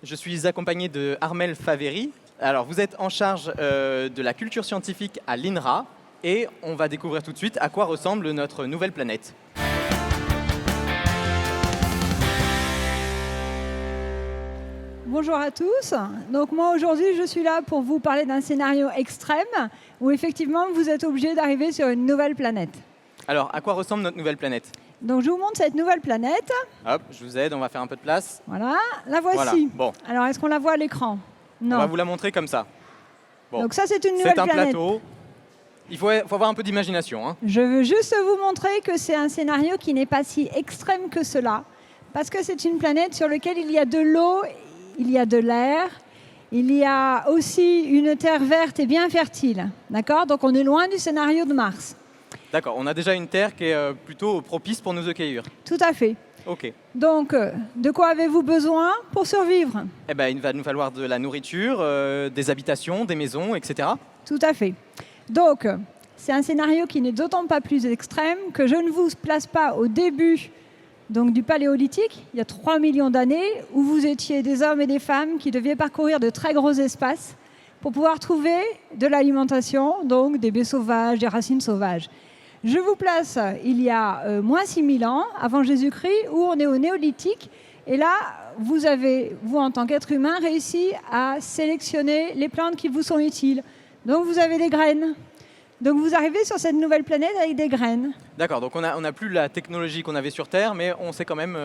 Je suis accompagné de Armel Faveri. Alors, vous êtes en charge de la culture scientifique à l'INRA et on va découvrir tout de suite à quoi ressemble notre nouvelle planète. Bonjour à tous. Donc moi aujourd'hui je suis là pour vous parler d'un scénario extrême où effectivement vous êtes obligé d'arriver sur une nouvelle planète. Alors, à quoi ressemble notre nouvelle planète? Donc je vous montre cette nouvelle planète. Hop, je vous aide, on va faire un peu de place. Voilà, la voici. Voilà. Bon. Alors est-ce qu'on la voit à l'écran? Non. On va vous la montrer comme ça. Bon. Donc ça c'est une nouvelle C'est un planète. plateau. Il faut avoir un peu d'imagination, hein. Je veux juste vous montrer que c'est un scénario qui n'est pas si extrême que cela. Parce que c'est une planète sur laquelle il y a de l'eau, il y a de l'air, il y a aussi une terre verte et bien fertile. D'accord? Donc on est loin du scénario de Mars. D'accord, on a déjà une terre qui est plutôt propice pour nous accueillir. Tout à fait. Ok. Donc, de quoi avez-vous besoin pour survivre? Eh ben, il va nous falloir de la nourriture, des habitations, des maisons, etc. Tout à fait. Donc, c'est un scénario qui n'est d'autant pas plus extrême que je ne vous place pas au début donc, du Paléolithique, il y a 3 millions d'années, où vous étiez des hommes et des femmes qui devaient parcourir de très gros espaces pour pouvoir trouver de l'alimentation, donc des baies sauvages, des racines sauvages. Je vous place il y a moins 6000 ans, avant Jésus-Christ, où on est au néolithique. Et là, vous avez, vous en tant qu'être humain, réussi à sélectionner les plantes qui vous sont utiles. Donc vous avez des graines. Donc vous arrivez sur cette nouvelle planète avec des graines. D'accord, donc on n'a plus la technologie qu'on avait sur Terre, mais on sait quand même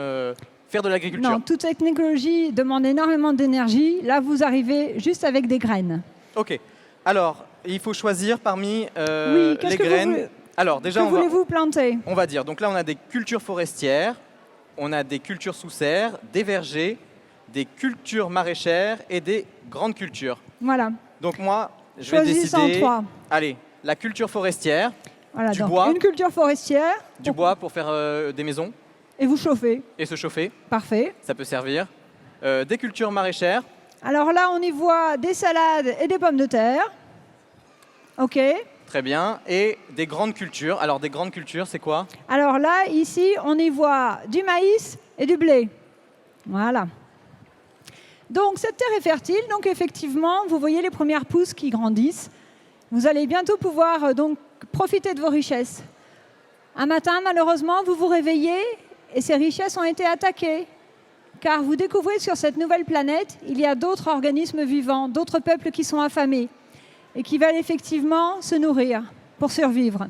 faire de l'agriculture. Non, toute technologie demande énormément d'énergie. Là, vous arrivez juste avec des graines. Ok. Alors, il faut choisir parmi Oui, qu'est-ce les que graines. Alors, déjà, que voulez-vous planter? on va dire. Donc là, on a des cultures forestières, on a des cultures sous serre, des vergers, des cultures maraîchères et des grandes cultures. Voilà. Donc moi, je vais Choisissez en décider. 3. Allez, la culture forestière, Voilà, du donc bois. une culture forestière. du bois pour faire des maisons Et vous chauffez. et se chauffer, Parfait. ça peut servir. Des cultures maraîchères, Alors là, on y voit des salades et des pommes de terre. OK. très bien. Et des grandes cultures. Alors, des grandes cultures, c'est quoi? Alors là, ici, on y voit du maïs et du blé. Voilà. Donc, cette terre est fertile. Donc, effectivement, vous voyez les premières pousses qui grandissent. Vous allez bientôt pouvoir donc profiter de vos richesses. Un matin, malheureusement, vous vous réveillez et ces richesses ont été attaquées. Car vous découvrez que sur cette nouvelle planète, il y a d'autres organismes vivants, d'autres peuples qui sont affamés et qui veulent effectivement se nourrir pour survivre.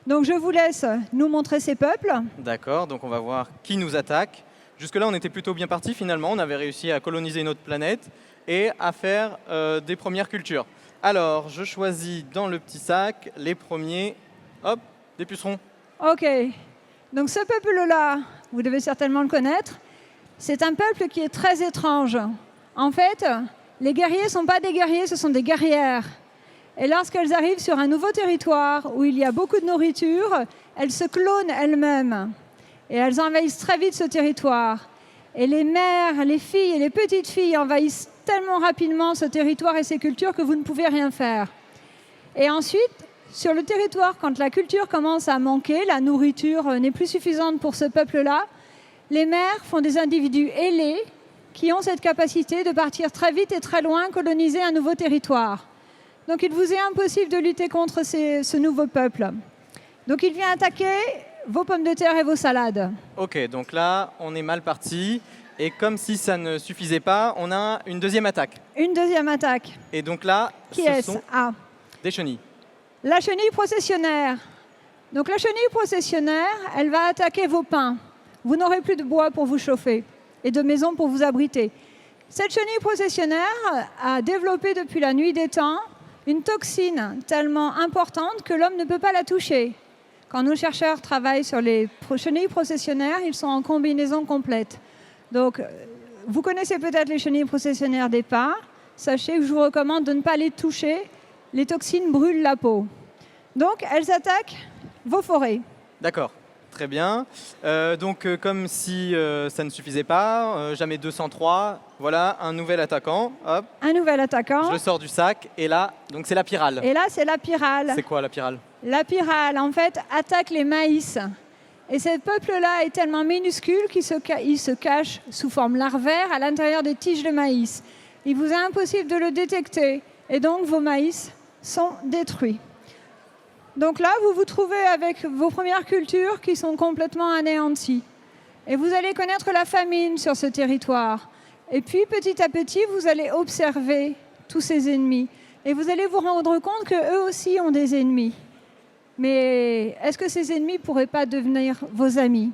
Donc je vous laisse nous montrer ces peuples. D'accord, donc on va voir qui nous attaque. Jusque-là, on était plutôt bien parti finalement. On avait réussi à coloniser notre planète et à faire des premières cultures. Alors, je choisis dans le petit sac les premiers. Hop, des pucerons. Ok. Donc ce peuple-là, vous devez certainement le connaître. C'est un peuple qui est très étrange. En fait, les guerriers ne sont pas des guerriers, ce sont des guerrières. Et lorsqu'elles arrivent sur un nouveau territoire où il y a beaucoup de nourriture, elles se clonent elles-mêmes. Et elles envahissent très vite ce territoire. Et les mères, les filles et les petites filles envahissent tellement rapidement ce territoire et ces cultures que vous ne pouvez rien faire. Et ensuite, sur le territoire, quand la culture commence à manquer, la nourriture n'est plus suffisante pour ce peuple-là, les mères font des individus ailés qui ont cette capacité de partir très vite et très loin, coloniser un nouveau territoire. Donc il vous est impossible de lutter contre ce nouveau peuple. Donc il vient attaquer vos pommes de terre et vos salades. Ok, donc là, on est mal parti. Et comme si ça ne suffisait pas, on a une deuxième attaque. Une deuxième attaque. Et donc là, Qui ce est-ce? sont Ah, des chenilles. la chenille processionnaire. Donc la chenille processionnaire, elle va attaquer vos pins. Vous n'aurez plus de bois pour vous chauffer et de maisons pour vous abriter. Cette chenille processionnaire a développé depuis la nuit des temps une toxine tellement importante que l'homme ne peut pas la toucher. Quand nos chercheurs travaillent sur les chenilles processionnaires, ils sont en combinaison complète. Donc, vous connaissez peut-être les chenilles processionnaires des pins. Sachez que je vous recommande de ne pas les toucher. Les toxines brûlent la peau. Donc, elles attaquent vos forêts. D'accord, très bien. Comme si ça ne suffisait pas, jamais 203, voilà, un nouvel attaquant. Hop, Un nouvel attaquant. je le sors du sac. Et là, donc c'est la pyrale. Et là, c'est la pyrale. C'est quoi la pyrale? La pyrale, en fait, attaque les maïs. Et ce peuple-là est tellement minuscule qu'il il se cache sous forme larvaire à l'intérieur des tiges de maïs. Il vous est impossible de le détecter et donc vos maïs sont détruits. Donc là, vous vous trouvez avec vos premières cultures qui sont complètement anéanties. Et vous allez connaître la famine sur ce territoire. Et puis, petit à petit, vous allez observer tous ces ennemis. Et vous allez vous rendre compte qu'eux aussi ont des ennemis. Mais est-ce que ces ennemis ne pourraient pas devenir vos amis?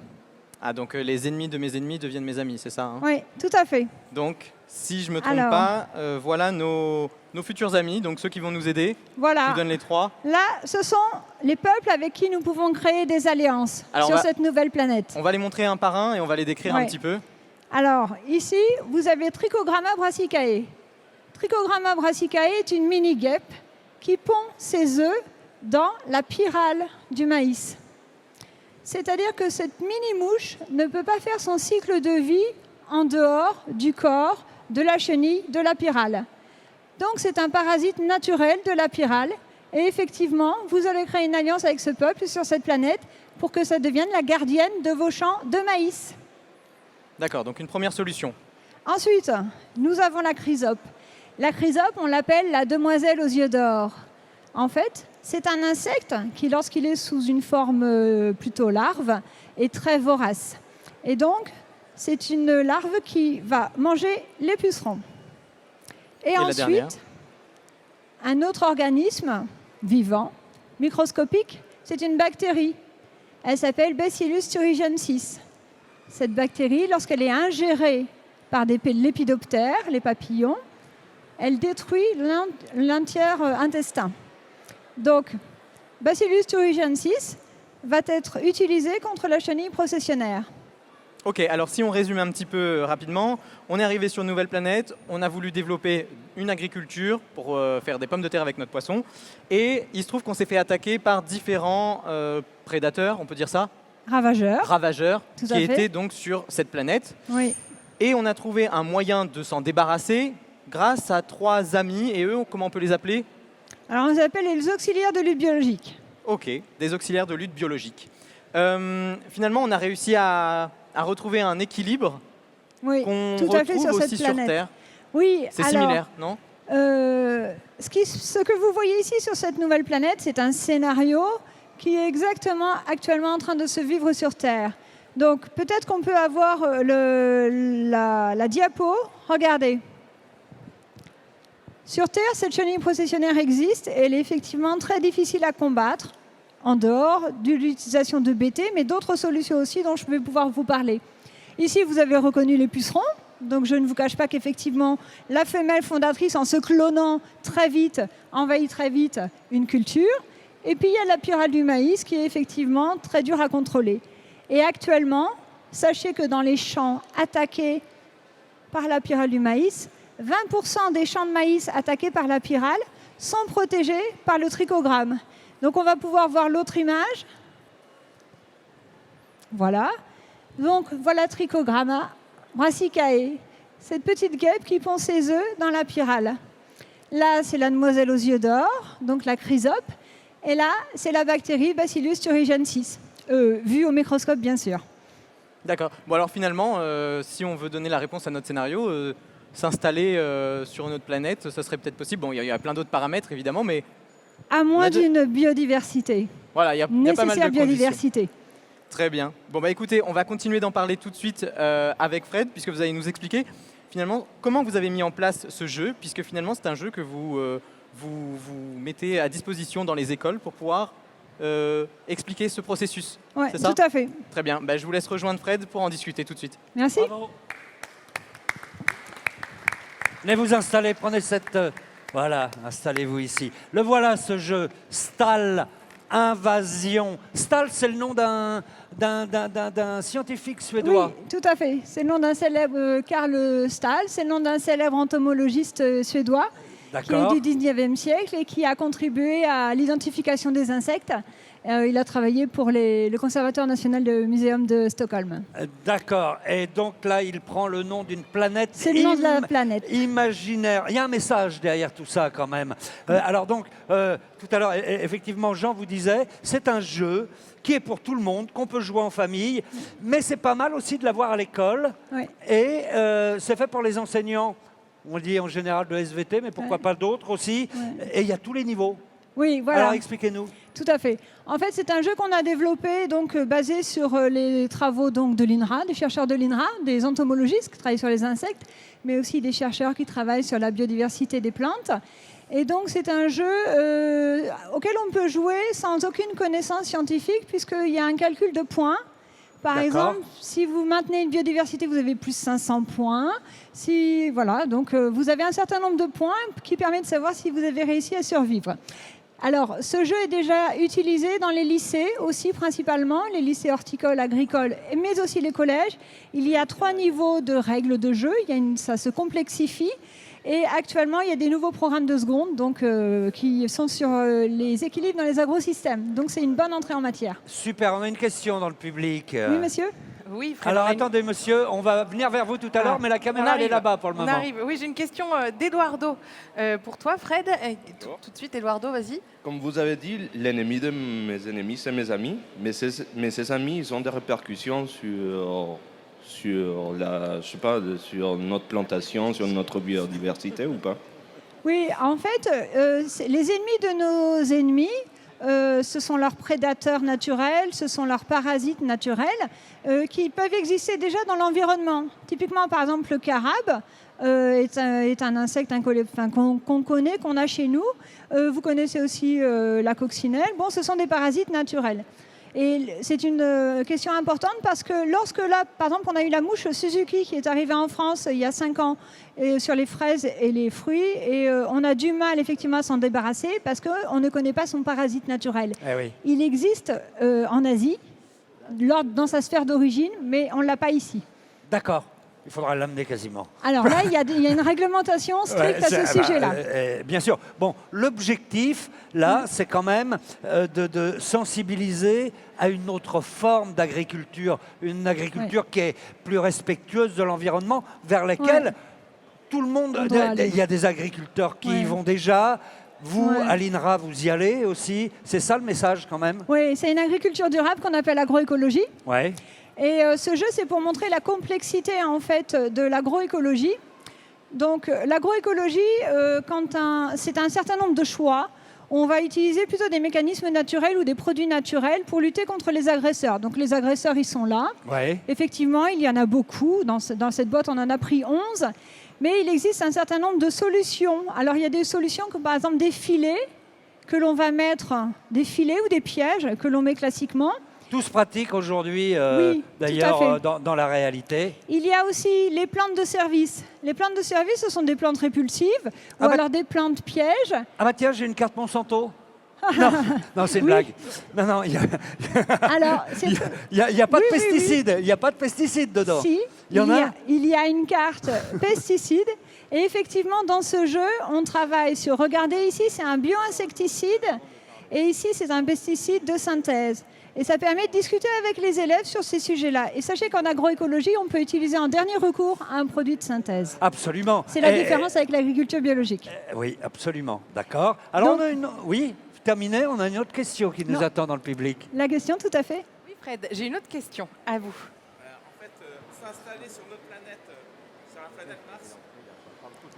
Ah, donc les ennemis de mes ennemis deviennent mes amis, c'est ça, hein? Oui, tout à fait. Donc, si je ne me trompe pas, voilà nos futurs amis, donc ceux qui vont nous aider. Voilà. Je vous donne les 3. Là, ce sont les peuples avec qui nous pouvons créer des alliances sur cette nouvelle planète. On va les montrer un par un et on va les décrire un petit peu. Alors, ici, vous avez Trichogramma brassicae. Trichogramma brassicae est une mini-guêpe qui pond ses œufs dans la pyrale du maïs. C'est-à-dire que cette mini-mouche ne peut pas faire son cycle de vie en dehors du corps, de la chenille, de la pyrale. Donc c'est un parasite naturel de la pyrale. Et effectivement, vous allez créer une alliance avec ce peuple sur cette planète pour que ça devienne la gardienne de vos champs de maïs. D'accord, donc une première solution. Ensuite, nous avons la chrysope. La chrysope, on l'appelle la demoiselle aux yeux d'or. En fait, c'est un insecte qui, lorsqu'il est sous une forme plutôt larve, est très vorace. Et donc, c'est une larve qui va manger les pucerons. Et ensuite, un autre organisme vivant, microscopique, c'est une bactérie. Elle s'appelle Bacillus thuringiensis. Cette bactérie, lorsqu'elle est ingérée par des lépidoptères, les papillons, elle détruit l'entier intestin. Donc, Bacillus thuringiensis va être utilisé contre la chenille processionnaire. Ok, alors si on résume un petit peu rapidement, on est arrivé sur une nouvelle planète, on a voulu développer une agriculture pour faire des pommes de terre avec notre poisson, et il se trouve qu'on s'est fait attaquer par différents prédateurs, on peut dire ça? Ravageurs, qui étaient donc sur cette planète. Oui. Et on a trouvé un moyen de s'en débarrasser grâce à 3 amis, et eux, comment on peut les appeler? Alors on les appelle les auxiliaires de lutte biologique. Ok, des auxiliaires de lutte biologique. Finalement, on a réussi à retrouver un équilibre qu'on retrouve aussi sur Terre. Oui, c'est similaire, non? Ce que vous voyez ici sur cette nouvelle planète, c'est un scénario qui est exactement actuellement en train de se vivre sur Terre. Donc peut-être qu'on peut avoir la diapo. Regardez. Sur Terre, cette chenille processionnaire existe et elle est effectivement très difficile à combattre en dehors de l'utilisation de BT, mais d'autres solutions aussi dont je vais pouvoir vous parler. Ici, vous avez reconnu les pucerons. Donc je ne vous cache pas qu'effectivement, la femelle fondatrice, en se clonant très vite, envahit très vite une culture. Et puis il y a la pyrale du maïs qui est effectivement très dure à contrôler. Et actuellement, sachez que dans les champs attaqués par la pyrale du maïs, 20% des champs de maïs attaqués par la pyrale sont protégés par le trichogramme. Donc on va pouvoir voir l'autre image. Voilà. Donc voilà Trichogramma brassicae, cette petite guêpe qui pond ses œufs dans la pyrale. Là, c'est la demoiselle aux yeux d'or, donc la chrysope. Et là, c'est la bactérie Bacillus thuringiensis, vue au microscope, bien sûr. D'accord. Bon, alors finalement, si on veut donner la réponse à notre scénario, s'installer sur une autre planète, ça serait peut-être possible. Bon, il y a plein d'autres paramètres, évidemment, mais... À moins d'une biodiversité. Voilà, il y a pas mal de biodiversité. Conditions. Très bien. Bon, bah écoutez, on va continuer d'en parler tout de suite avec Fred, puisque vous allez nous expliquer finalement comment vous avez mis en place ce jeu, puisque finalement c'est un jeu que vous mettez à disposition dans les écoles pour pouvoir expliquer ce processus. Oui, c'est ça? Tout à fait. Très bien. Bah, je vous laisse rejoindre Fred pour en discuter tout de suite. Merci. Bravo. Venez vous installer, prenez cette... voilà, installez-vous ici. Le voilà, ce jeu, Stahl Invasion. Stahl, c'est le nom d'un scientifique suédois. Oui, tout à fait. C'est le nom d'un célèbre Carl Stahl, c'est le nom d'un célèbre entomologiste suédois qui est du 19e siècle et qui a contribué à l'identification des insectes. Il a travaillé pour le Conservatoire national du Muséum de Stockholm. D'accord. Et donc là, il prend le nom d'une planète. C'est le nom de la planète. Imaginaire. Il y a un message derrière tout ça quand même. Alors donc, tout à l'heure, effectivement, Jean vous disait, c'est un jeu qui est pour tout le monde, qu'on peut jouer en famille, mais c'est pas mal aussi de l'avoir à l'école. Oui. Et c'est fait pour les enseignants. On dit en général de SVT, mais pourquoi pas d'autres aussi. Et il y a tous les niveaux. Oui, voilà. Alors expliquez-nous. Tout à fait. En fait, c'est un jeu qu'on a développé donc basé sur les travaux donc de l'INRA, des chercheurs de l'INRA, des entomologistes qui travaillent sur les insectes, mais aussi des chercheurs qui travaillent sur la biodiversité des plantes. Et donc, c'est un jeu auquel on peut jouer sans aucune connaissance scientifique, puisqu'il y a un calcul de points. Par exemple, si vous maintenez une biodiversité, vous avez plus 500 points. Voilà, donc vous avez un certain nombre de points qui permet de savoir si vous avez réussi à survivre. Alors, ce jeu est déjà utilisé dans les lycées aussi, principalement, les lycées horticoles, agricoles, mais aussi les collèges. Il y a 3 niveaux de règles de jeu, ça se complexifie. Et actuellement, il y a des nouveaux programmes de seconde qui sont sur les équilibres dans les agrosystèmes. Donc, c'est une bonne entrée en matière. Super, on a une question dans le public. Oui, monsieur ? Oui, Fred. Alors attendez, monsieur, on va venir vers vous tout à l'heure, mais la caméra elle est là-bas pour le moment. On arrive. Oui, j'ai une question d'Eduardo pour toi, Fred. Tout de suite, Eduardo, vas-y. Comme vous avez dit, l'ennemi de mes ennemis, c'est mes amis. Mais ces amis, ils ont des répercussions sur notre plantation, sur notre biodiversité ou pas? Oui, en fait, les ennemis de nos ennemis, ce sont leurs prédateurs naturels, ce sont leurs parasites naturels qui peuvent exister déjà dans l'environnement. Typiquement, par exemple, le carabe est un insecte qu'on connaît, qu'on a chez nous. Vous connaissez aussi la coccinelle. Bon, ce sont des parasites naturels. Et c'est une question importante parce que lorsque là, par exemple, on a eu la mouche Suzuki qui est arrivée en France il y a 5 ans sur les fraises et les fruits, et on a du mal effectivement à s'en débarrasser parce qu'on ne connaît pas son parasite naturel. Eh oui. Il existe en Asie, dans sa sphère d'origine, mais on ne l'a pas ici. D'accord. Il faudra l'amener quasiment. Alors là, il y a une réglementation stricte à ce sujet-là. Bien sûr. Bon, l'objectif, là, c'est quand même de sensibiliser à une autre forme d'agriculture, une agriculture qui est plus respectueuse de l'environnement, vers laquelle tout le monde... Il y a des agriculteurs qui y vont déjà. Vous, à l'INRA, vous y allez aussi. C'est ça le message quand même? Oui, c'est une agriculture durable qu'on appelle agroécologie. Ouais. Et ce jeu, c'est pour montrer la complexité en fait de l'agroécologie. Donc l'agroécologie, c'est un certain nombre de choix. On va utiliser plutôt des mécanismes naturels ou des produits naturels pour lutter contre les agresseurs. Donc les agresseurs, ils sont là. Ouais. Effectivement, il y en a beaucoup. Dans cette boîte, on en a pris 11. Mais il existe un certain nombre de solutions. Alors il y a des solutions comme par exemple des filets que l'on va mettre, des filets ou des pièges que l'on met classiquement. Tout se pratique aujourd'hui, Oui, d'ailleurs, dans la réalité. Il y a aussi les plantes de service. Les plantes de service, ce sont des plantes répulsives ou alors des plantes pièges. Ah bah tiens, j'ai une carte Monsanto. Non, c'est une blague. Non, il n'y a pas de pesticides. Il n'y a pas de pesticides dedans. Si, il y a une carte pesticides. Et effectivement, dans ce jeu, on travaille sur... Regardez ici, c'est un bioinsecticide. Et ici, c'est un pesticide de synthèse. Et ça permet de discuter avec les élèves sur ces sujets-là. Et sachez qu'en agroécologie, on peut utiliser en dernier recours un produit de synthèse. Absolument. C'est la différence avec l'agriculture biologique. Oui, absolument. D'accord. Alors, Donc, oui, terminé, on a une autre question qui nous attend dans le public. La question, tout à fait. Oui, Fred, j'ai une autre question à vous. En fait, s'installer sur notre planète, sur la planète Mars.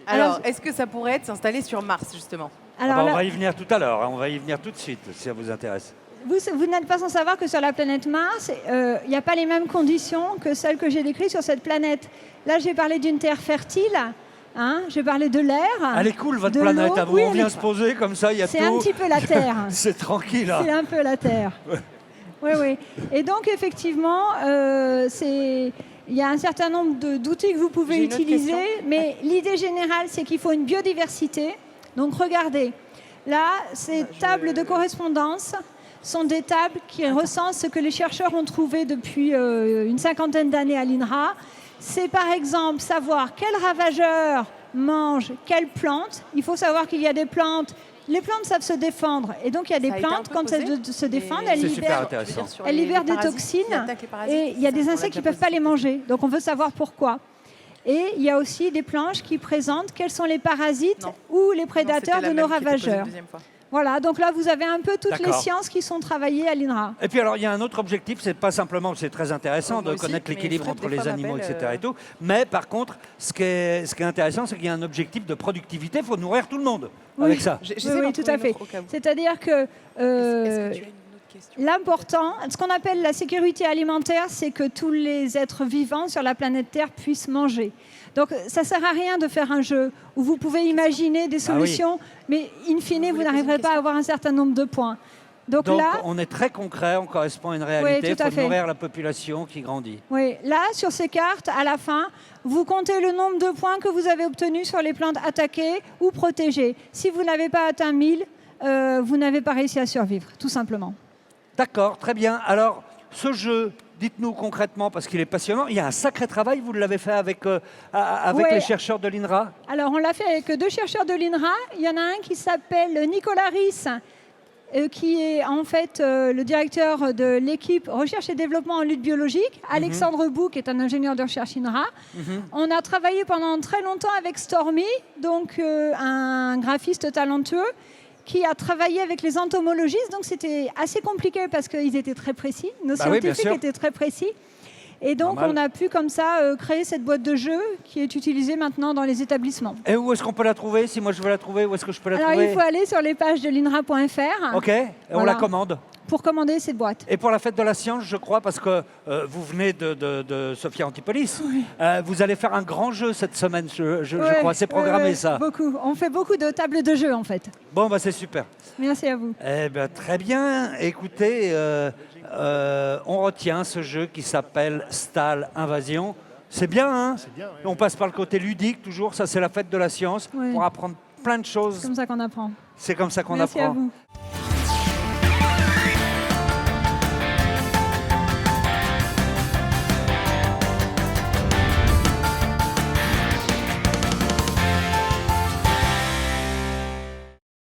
Alors, est-ce que ça pourrait être s'installer sur Mars, justement? Alors, on va y venir tout à l'heure. On va y venir tout de suite, si ça vous intéresse. Vous n'êtes pas sans savoir que sur la planète Mars, il n'y a pas les mêmes conditions que celles que j'ai décrites sur cette planète. Là, j'ai parlé d'une terre fertile, j'ai parlé de l'air. Elle est cool, votre planète. Oui, on vient se poser comme ça, il y a tout. C'est un petit peu la Terre. C'est tranquille. C'est un peu la Terre. Oui. Et donc, effectivement, il y a un certain nombre d'outils que vous pouvez utiliser, mais l'idée générale, c'est qu'il faut une biodiversité. Donc, regardez, là, ces tables de correspondance sont des tables qui recensent ce que les chercheurs ont trouvé depuis une 50aine d'années à l'INRA. C'est par exemple savoir quels ravageurs mangent quelles plantes. Il faut savoir qu'il y a des plantes Les plantes savent se défendre. Et donc, il y a des Ça a été un plantes, peu quand elles posé, se défendent, mais- elles C'est super libèrent, intéressant. elles libèrent des toxines. Et il y a des insectes qui ne peuvent pas les manger. Donc, on veut savoir pourquoi. Et il y a aussi des planches qui présentent quels sont les parasites Non. ou les prédateurs de nos ravageurs. Voilà, donc là, vous avez un peu toutes les D'accord. sciences qui sont travaillées à l'INRA. Et puis alors, il y a un autre objectif, c'est pas simplement, c'est très intéressant Moi de aussi, connaître mais l'équilibre Fred, entre des les fois, animaux, m'appelle, etc. et tout. Mais par contre, ce qui est intéressant, c'est qu'il y a un objectif de productivité. Il faut nourrir tout le monde Oui. avec ça. Oui, tout à fait. C'est-à-dire que Est-ce que tu as une autre question? l'important, ce qu'on appelle la sécurité alimentaire, c'est que tous les êtres vivants sur la planète Terre puissent manger. Donc ça ne sert à rien de faire un jeu où vous pouvez imaginer des Ah oui. solutions, mais in fine, vous voulez n'arriverez poser une pas à avoir un certain nombre de points. Donc Donc, là, on est très concret, on correspond à une réalité. Il tout à faut fait. nourrir la population qui grandit. oui, là, sur ces cartes, à la fin, vous comptez le nombre de points que vous avez obtenus sur les plantes attaquées ou protégées. Si vous n'avez pas atteint 1000, vous n'avez pas réussi à survivre, tout simplement. D'accord, très bien. Alors, ce jeu, dites-nous concrètement, parce qu'il est passionnant. Il y a un sacré travail, vous l'avez fait avec Ouais. les chercheurs de l'INRA. Alors, on l'a fait avec 2 chercheurs de l'INRA. Il y en a un qui s'appelle Nicolas Ries, qui est en fait le directeur de l'équipe recherche et développement en lutte biologique. Alexandre Bou, qui est un ingénieur de recherche INRA. On a travaillé pendant très longtemps avec Stormy, donc un graphiste talentueux, qui a travaillé avec les entomologistes. Donc, c'était assez compliqué parce qu'ils étaient très précis. Nos Bah oui, bien scientifiques sûr. étaient très précis. Et donc, Normal. on a pu comme ça créer cette boîte de jeu qui est utilisée maintenant dans les établissements. Et où est-ce qu'on peut la trouver? Si moi je veux la trouver, où est-ce que je peux la Alors, trouver? il faut aller sur les pages de l'inra.fr Ok, et on Voilà. la commande. pour commander cette boîte. Et pour la fête de la science, je crois, parce que vous venez de Sophia Antipolis, vous allez faire un grand jeu cette semaine, je Ouais, crois. C'est programmé, ouais, ça. Beaucoup. On fait beaucoup de tables de jeu, en fait. Bon, bah, c'est super. Merci à vous. Eh ben, très bien. Écoutez, on retient ce jeu qui s'appelle Stahl Invasion. C'est bien, hein? On passe par le côté ludique, toujours. Ça, c'est la fête de la science, Ouais. pour apprendre plein de C'est choses. comme ça qu'on apprend. C'est comme ça qu'on Merci à apprend. vous.